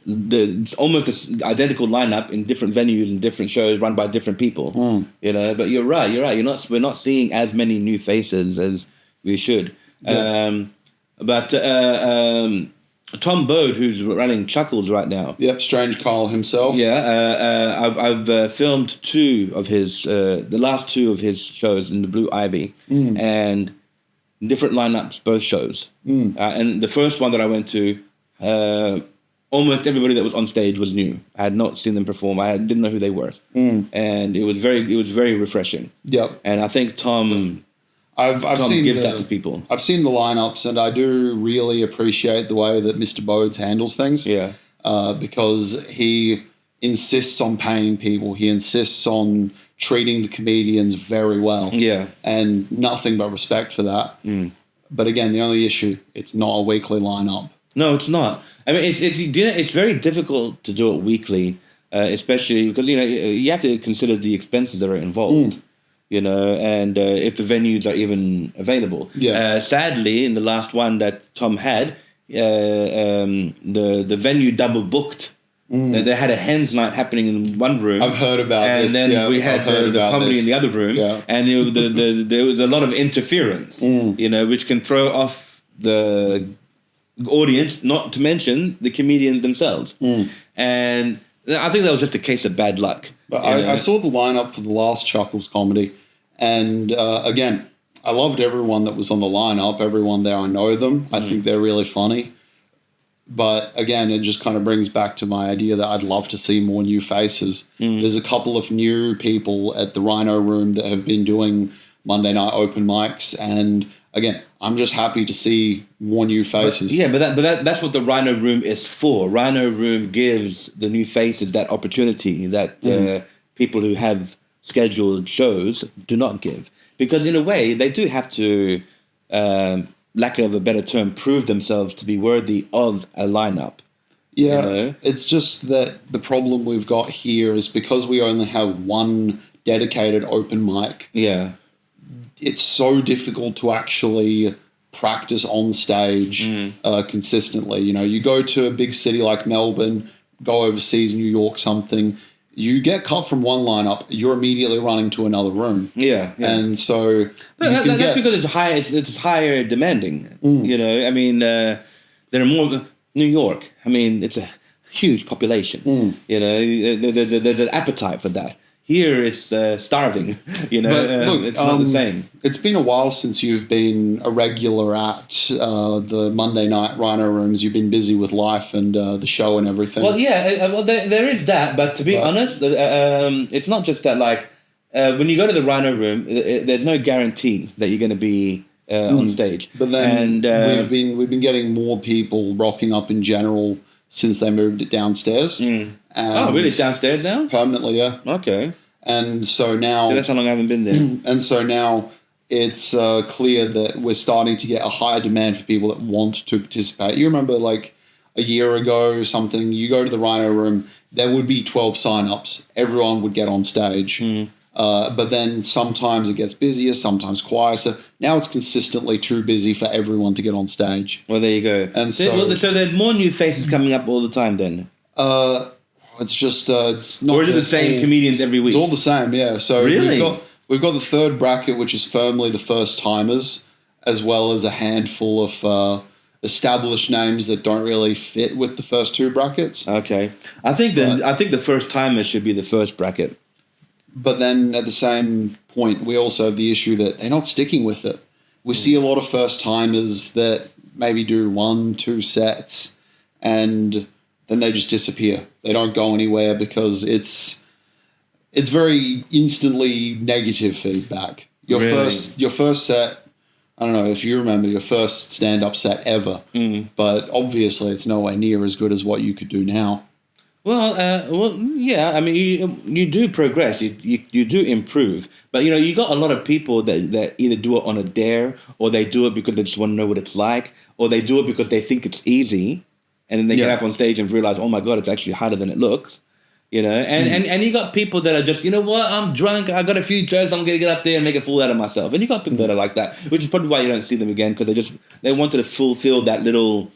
it's almost the identical lineup in different venues and different shows run by different people. You know, but you're right. We're not seeing as many new faces as we should. Yeah. But Tom Bode, who's running Chuckles right now. Yep, Strange Kyle himself. Yeah, I've filmed two of his, the last two of his shows in the Blue Ivy, and different lineups, both shows. And the first one that I went to, almost everybody that was on stage was new. I had not seen them perform. I didn't know who they were, and it was very refreshing. Yep. And I think Tom seen gives that to people. I've seen the lineups, and I do really appreciate the way that Mr. Bodes handles things. Yeah. Because he insists on paying people. He insists on treating the comedians very well. Yeah. And nothing but respect for that. But again, the only issue, it's not a weekly lineup. No, it's not. I mean, it's very difficult to do it weekly, especially because, you know, you have to consider the expenses that are involved. You know, and if the venues are even available. Yeah. Sadly, in the last one that Tom had, the venue double booked. They had a hens night happening in one room. I've heard about this. And then we had the comedy in the other room. Yeah. And there was a lot of interference, you know, which can throw off the audience, not to mention the comedians themselves. And I think that was just a case of bad luck. But I saw the lineup for the last Chuckles comedy, and again, I loved everyone that was on the lineup. Everyone there, I know them. I think they're really funny. But again, it just kind of brings back to my idea that I'd love to see more new faces. There's a couple of new people at the Rhino Room that have been doing Monday night open mics, and again, I'm just happy to see more new faces. But that's what the Rhino Room is for. Rhino Room gives the new faces that opportunity that people who have scheduled shows do not give. Because in a way, they do have to, lack of a better term, prove themselves to be worthy of a lineup. Yeah, you know? It's just that the problem we've got here is because we only have one dedicated open mic. Yeah. It's so difficult to actually practice on stage consistently. You know, you go to a big city like Melbourne, go overseas, New York, something, you get cut from one lineup, you're immediately running to another room. Yeah. And so that's because it's higher demanding. You know, I mean, there are more. New York, I mean, it's a huge population. You know, there's an appetite for that. Here it's starving, you know, look, it's not the same. It's been a while since you've been a regular at the Monday night Rhino Rooms. You've been busy with life and the show and everything. Well, yeah, there is that, but to be honest, it's not just that, like, when you go to the Rhino Room, there's no guarantee that you're going to be on stage. But then we've been getting more people rocking up in general since they moved it downstairs. Oh, really? Downstairs now? Permanently, yeah. Okay. And so now... So that's how long I haven't been there. And so now it's clear that we're starting to get a higher demand for people that want to participate. You remember, like, a year ago or something, you go to the Rhino Room, there would be 12 sign-ups. Everyone would get on stage. But then sometimes it gets busier, sometimes quieter. Now it's consistently too busy for everyone to get on stage. Well, there you go. And so there's more new faces coming up all the time then? It's just it's not. Or is it the same comedians every week? It's all the same, yeah. So really? we've got the third bracket, which is firmly the first timers, as well as a handful of established names that don't really fit with the first two brackets. Okay, I think the first timers should be the first bracket. But then at the same point, we also have the issue that they're not sticking with it. We see a lot of first timers that maybe do 1-2 sets and then they just disappear. They don't go anywhere because it's very instantly negative feedback. Your first set, I don't know if you remember your first stand-up set ever, but obviously it's nowhere near as good as what you could do now. Well, yeah. I mean, you do progress. You do improve. But, you know, you got a lot of people that either do it on a dare, or they do it because they just want to know what it's like, or they do it because they think it's easy, and then they get up on stage and realize, oh my God, it's actually harder than it looks. You know, and you got people that are just, you know what, I'm drunk, I got a few jokes, I'm gonna get up there and make a fool out of myself. And you got people that are like that, which is probably why you don't see them again, because they wanted to fulfill that little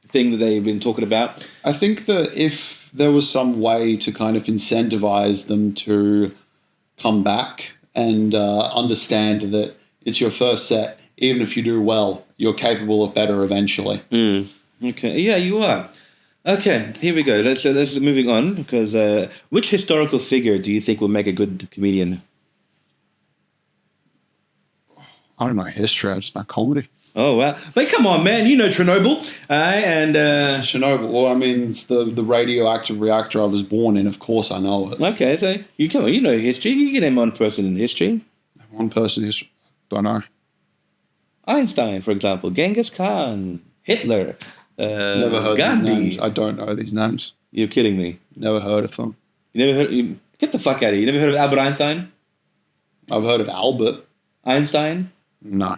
thing that they've been talking about. I think that if there was some way to kind of incentivize them to come back and understand that it's your first set, even if you do well, you're capable of better eventually. Okay, yeah, you are. Okay, here we go. Let's moving on, because which historical figure do you think will make a good comedian? I don't know history, I just know comedy. Oh, wow. But come on, man. You know Chernobyl. And Chernobyl, well, I mean, it's the radioactive reactor I was born in. Of course I know it. Okay, so you know history. You can name one person in history. One person in history? Don't know. Einstein, for example. Genghis Khan. Hitler. Never heard Gandhi. these names. I don't know these names. You're kidding me. Never heard of them. You never heard... get the fuck out of here. You never heard of Albert Einstein? I've heard of Albert. Einstein? No.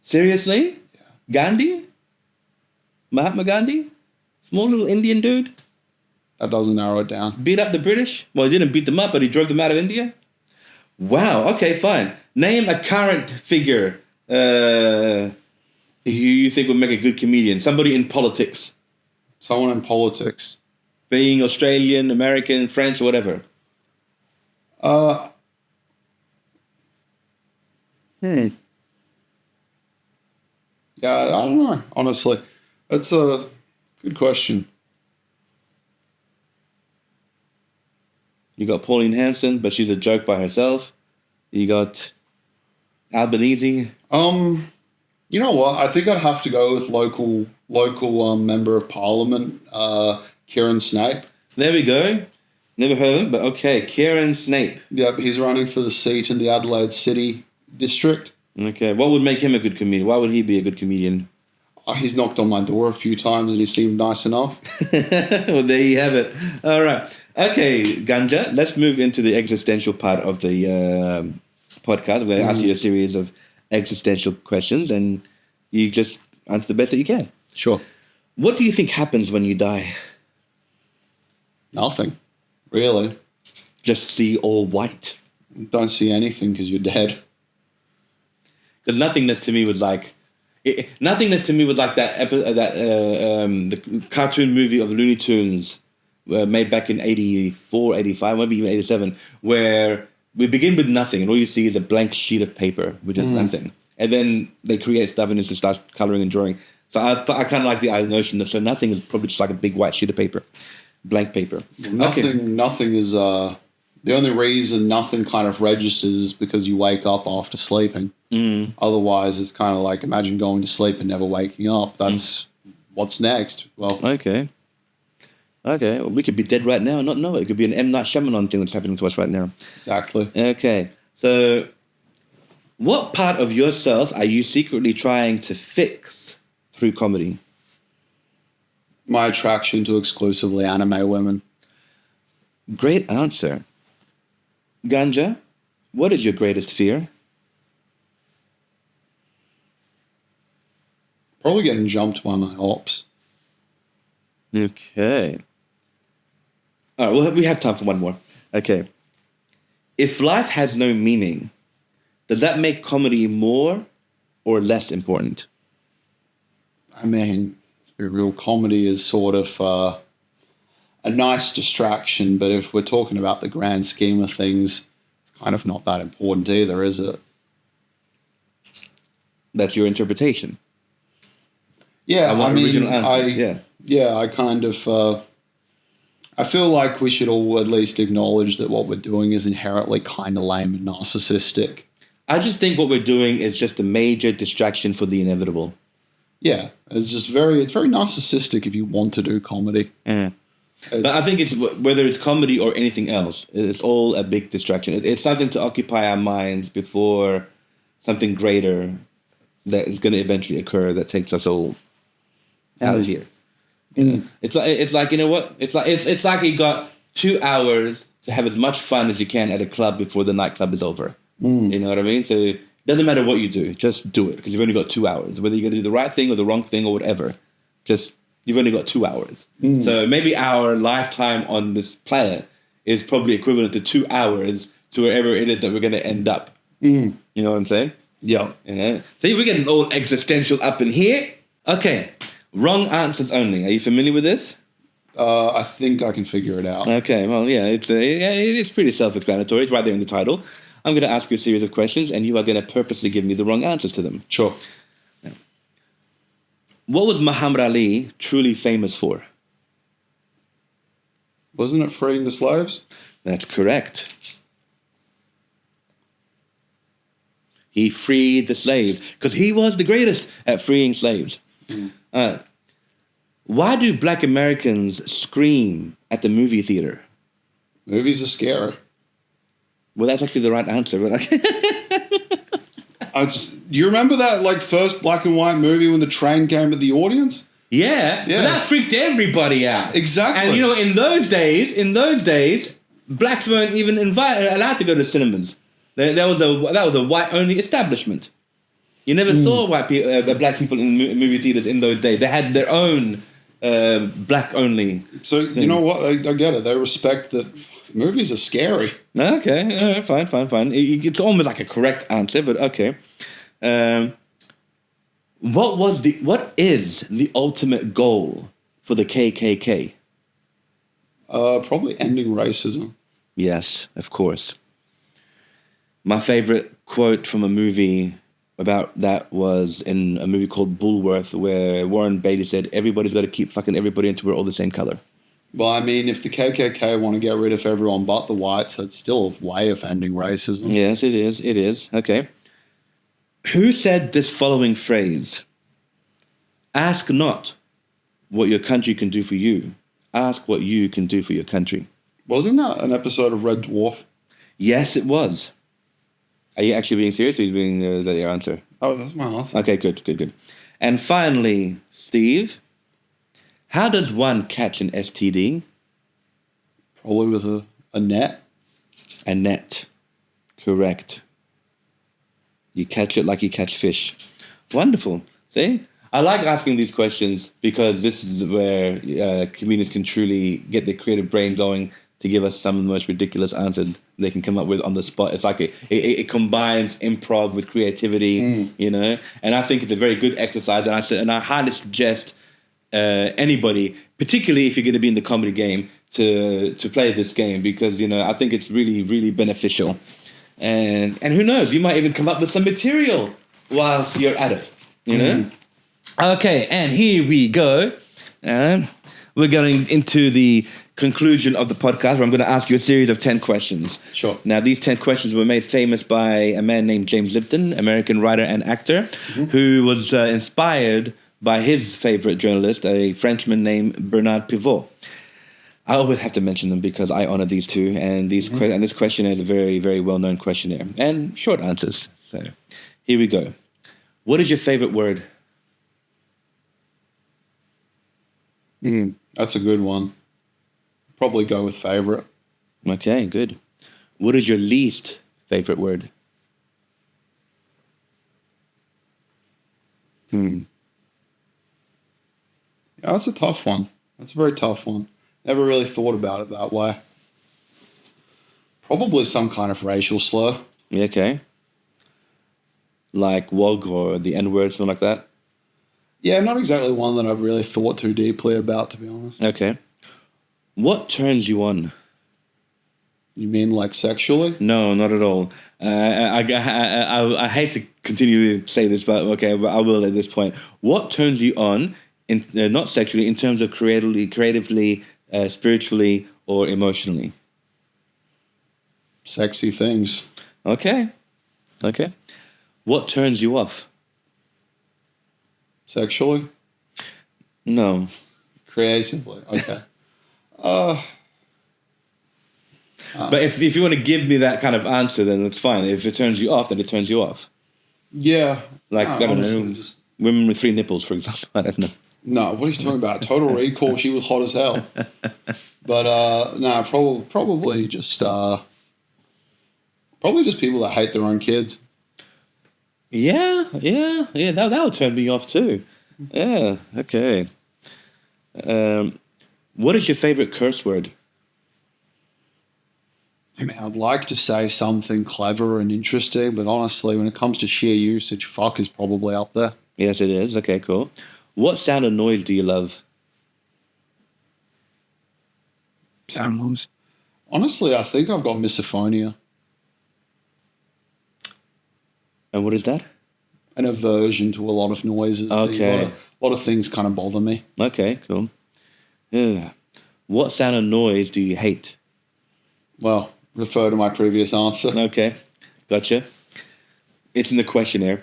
Seriously? Yeah. Gandhi? Mahatma Gandhi? Small little Indian dude? That doesn't narrow it down. Beat up the British? Well, he didn't beat them up, but he drove them out of India? Wow, okay, fine. Name a current figure who you think would make a good comedian. Somebody in politics. Someone in politics. Being Australian, American, French, whatever. Yeah, I don't know, honestly. That's a good question. You got Pauline Hanson, but she's a joke by herself. You got Albanese. You know what? I think I'd have to go with local member of parliament, Kieran Snape. There we go. Never heard of him, but okay. Kieran Snape. Yep, he's running for the seat in the Adelaide City district. Okay, what would make him a good comedian? Why would he be a good comedian? He's knocked on my door a few times and he seemed nice enough. Well, there you have it. All right. Okay, Ganja, let's move into the existential part of the podcast. I'm going to ask you a series of existential questions and you just answer the best that you can. Sure. What do you think happens when you die? Nothing, really. Just see all white. Don't see anything because you're dead. Because nothingness to me was like... nothingness to me was like the cartoon movie of Looney Tunes made back in 84, 85, maybe even 87, where we begin with nothing and all you see is a blank sheet of paper, which is nothing. And then they create stuff and it just starts coloring and drawing. So I kind of like the notion that so nothing is probably just like a big white sheet of paper, blank paper. Nothing is... the only reason nothing kind of registers is because you wake up after sleeping. Otherwise, it's kind of like, imagine going to sleep and never waking up. That's what's next. Well, okay. Well, we could be dead right now and not know it. It could be an M. Night Shyamalan thing that's happening to us right now. Exactly. Okay. So, what part of yourself are you secretly trying to fix through comedy? My attraction to exclusively anime women. Great answer. Ganja, what is your greatest fear? Probably getting jumped by my ops. Okay. All right, well, we have time for one more. Okay. If life has no meaning, does that make comedy more or less important? I mean, to be real, comedy is sort of a nice distraction, but if we're talking about the grand scheme of things, it's kind of not that important either, is it? That's your interpretation. Yeah, I mean, I kind of, I feel like we should all at least acknowledge that what we're doing is inherently kind of lame and narcissistic. I just think what we're doing is just a major distraction for the inevitable. Yeah, it's very narcissistic if you want to do comedy. But I think it's whether it's comedy or anything else, it's all a big distraction. It's something to occupy our minds before something greater that is going to eventually occur that takes us all out of here. It's like you know what? It's like you got 2 hours to have as much fun as you can at a club before the nightclub is over. You know what I mean? So it doesn't matter what you do, just do it because you've only got 2 hours. Whether you're going to do the right thing or the wrong thing or whatever, just you've only got 2 hours. So maybe our lifetime on this planet is probably equivalent to 2 hours to wherever it is that we're going to end up. You know what I'm saying? Yeah. You know? See, we're getting all existential up in here. Okay, wrong answers only. Are you familiar with this? I think I can figure it out. Okay, well, yeah, it's pretty self-explanatory. It's right there in the title. I'm going to ask you a series of questions, and you are going to purposely give me the wrong answers to them. Sure. What was Muhammad Ali truly famous for? Wasn't it freeing the slaves? That's correct. He freed the slaves because he was the greatest at freeing slaves. Why do black Americans scream at the movie theater? Movies are scary. Well, that's actually the right answer. But You remember that like first black and white movie when the train came at the audience? yeah, but that freaked everybody out. Exactly. And you know, in those days, blacks weren't even allowed to go to cinemas. That was a white only establishment. You never saw black people in movie theaters in those days. They had their own black only. So you know what? I get it. They respect that movies are scary. Okay, fine. It's almost like a correct answer, but okay. What is the ultimate goal for the KKK? Probably ending racism. Yes, of course. My favorite quote from a movie about that was in a movie called Bullworth, where Warren Beatty said, "Everybody's got to keep fucking everybody until we're all the same color." Well, I mean, if the KKK want to get rid of everyone but the whites, that's still a way of ending racism. Yes, it is. It is. Okay. Who said this following phrase? Ask not what your country can do for you. Ask what you can do for your country. Wasn't that an episode of Red Dwarf? Yes, it was. Are you actually being serious, or are you being your answer? Oh, that's my answer. Okay, good. And finally, Steve, how does one catch an STD? Probably with a net. A net. Correct. You catch it like you catch fish. Wonderful. See? I like asking these questions because this is where comedians can truly get their creative brain going to give us some of the most ridiculous answers they can come up with on the spot. It's like it combines improv with creativity, you know? And I think it's a very good exercise. And I highly suggest anybody, particularly if you're going to be in the comedy game, to play this game because, you know, I think it's really, really beneficial. And who knows, you might even come up with some material whilst you're at it, you know? Okay, and here we go. We're going into the conclusion of the podcast where I'm going to ask you a series of 10 questions. Sure. Now, these 10 questions were made famous by a man named James Lipton, American writer and actor, who was inspired by his favorite journalist, a Frenchman named Bernard Pivot. I always have to mention them because I honor these two, and and this questionnaire is a very, very well-known questionnaire, and short answers. So, here we go. What is your favorite word? That's a good one. Probably go with favorite. Okay, good. What is your least favorite word? Yeah, that's a tough one. That's a very tough one. Never really thought about it that way. Probably some kind of racial slur. Okay. Like wog or the N-word, something like that? Yeah, not exactly one that I've really thought too deeply about, to be honest. Okay. What turns you on? You mean like sexually? No, not at all. I hate to continue to say this, but okay, but I will at this point. What turns you on, not sexually, in terms of creatively, spiritually, or emotionally? Sexy things. Okay. What turns you off? Sexually? No. Creatively. Okay. But if you want to give me that kind of answer, then that's fine. If it turns you off, then it turns you off. Yeah. Like, no, I don't know, women with 3 nipples, for example. I don't know. No, what are you talking about? Total Recall, she was hot as hell. But, no, probably just people that hate their own kids. Yeah, that would turn me off too. Yeah, okay. What is your favorite curse word? I mean, I'd like to say something clever and interesting, but honestly, when it comes to sheer usage, fuck is probably up there. Yes, it is. Okay, cool. What sound or noise do you love? Sound moves. Honestly, I think I've got misophonia, And what is that? an aversion to a lot of noises. Okay. A lot of things kind of bother me. Okay, cool. Yeah. What sound or noise do you hate? Well, refer to my previous answer. Okay, gotcha. It's in the questionnaire.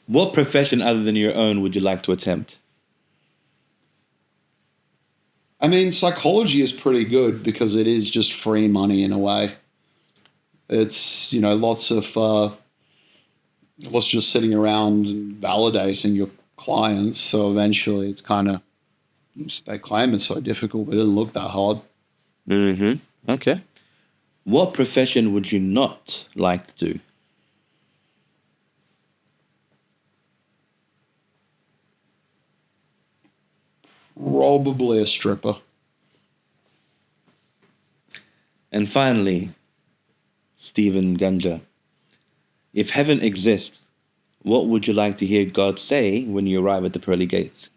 What profession other than your own would you like to attempt? I mean, psychology is pretty good because it is just free money in a way. It's, lots just sitting around and validating your clients. So eventually it's kind of, they claim it's so difficult, but it doesn't look that hard. Mm-hmm. Okay. What profession would you not like to do? Probably a stripper. And finally, Stephen Ganja, if heaven exists, what would you like to hear God say when you arrive at the pearly gates?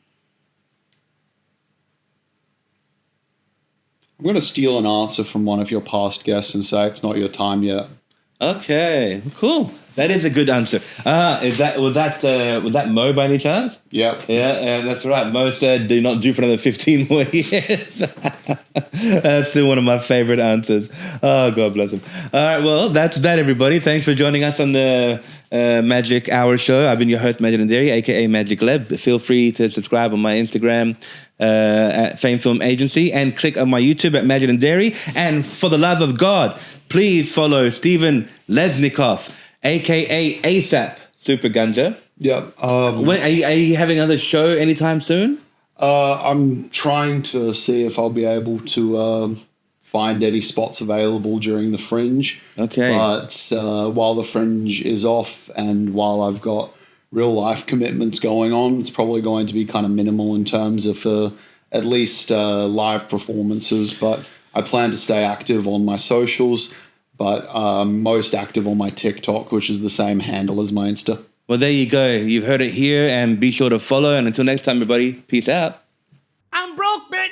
I'm going to steal an answer from one of your past guests and say it's not your time yet. Okay, cool. That is a good answer. Was that Mo by any chance? Yep. Yeah, that's right. Mo said, "Do not do for another 15 more years." That's still one of my favorite answers. Oh, God bless him. All right, well, that's that, everybody. Thanks for joining us on the Magic Hour Show. I've been your host, Magic Dairy, aka MagicLeb. Feel free to subscribe on my Instagram at Fame Film Agency and click on my YouTube at Magic Dairy. And for the love of God, please follow Stephen Lesnikov, aka ASAP Super Ganja. Yep. When, are you having another show anytime soon? I'm trying to see if I'll be able to find any spots available during the Fringe. Okay. But while the Fringe is off and while I've got real life commitments going on, it's probably going to be kind of minimal in terms of at least live performances. But I plan to stay active on my socials, but most active on my TikTok, which is the same handle as my Insta. Well, there you go. You've heard it here, and be sure to follow. And until next time, everybody, peace out. I'm broke, bitch.